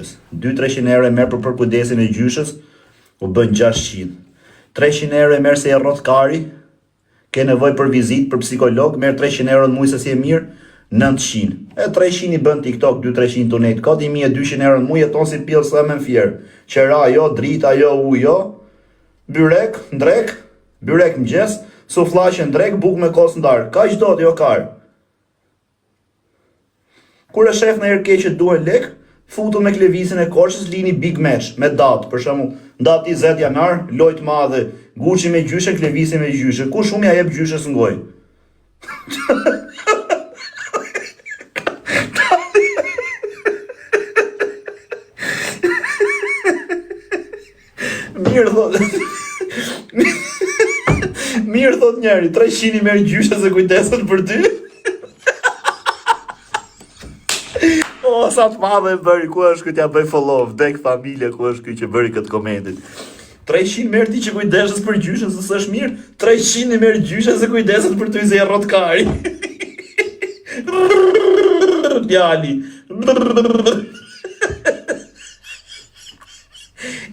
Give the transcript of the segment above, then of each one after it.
gjyshës. 200-300 euro e merr për kujdesin e gjyshës, u bën 600. 300 euro e merr se e rrot kari, ke nevojë për vizitë, për psikolog, merr 300 euro në muaj se si e mirë, 900. E 300 i bën TikTok, 200-300 tonet, ka 1200 euro në muaj, jeton si pjell sa më fjer. Qera jo, drita jo, ujë jo, byrek, ndrek, byrek mëngjes, sufllaqe ndrek, buk me kos ndar. Kaq do të jo kar. Kur e shef në herë keq që duhen lek, futu me klevisin e Korçës, lini big match me datë, për shembull, datë 20 janar, lojë të madhe, Guçi me gjyshe, klevisi me gjyshe. Ku shumë ja jep gjyshes ngoj. Mirë thot. Mirë thot njeri, 300 i merr gjyshe se kujdeset për ty. O, sa të madhe e bëri, ku është këtë ja bëj follow, vdek familje, ku është këtë që bëri këtë komentit. 300 merr ti që kujdeses për gjyshen se s'është mirë, 300 i merr gjyshen se kujdeset për ty se e rrot kari. Djali.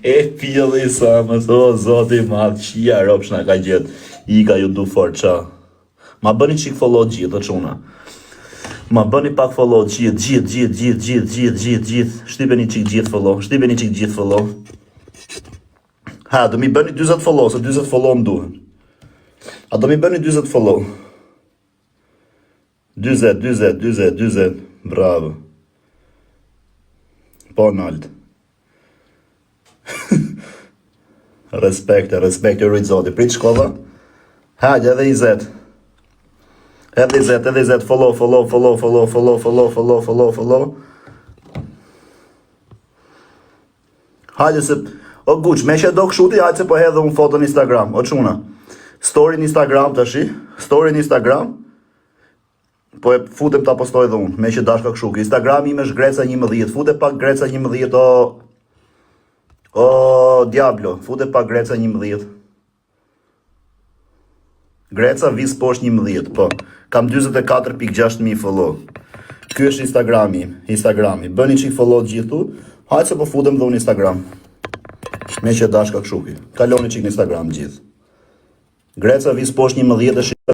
E pjellë i samës, o zoti madh, qia ropsh na ka gjetë, i ka ju du fort qa. Ma bëni qik follow gjithë, të quna. Ma bëni pak follow gjithë. Shtypeni qik gjithë follow. Ha, do mi bëni 20 follow, se 20 follow më duhen. A do mi bëni 20 follow? 20, bravo. Po nalt. Respekte, rujtë zoti. Prit shkolla? Hajde, edhe 20. Edhe 20, follow. Hajde se... O Guç, me që do këshuti, hajtë se po hedhe unë foto në Instagram. O quna, story në Instagram të shi, story në Instagram, po e futem të apostoj dhe unë, me që dashka këshuki. Instagram ime është Greca 11, fute pak Greca 11, o Diablo, fute pak Greca 11. Greca vis poshtë 11, po, kam 24.600 follow. Ky është Instagrami, bëni qik follow gjithu, hajtë se po futem dhe unë Instagram. Me që dashka këshuki. Kaloni qik në Instagram gjithë. Greca vis poshtë 11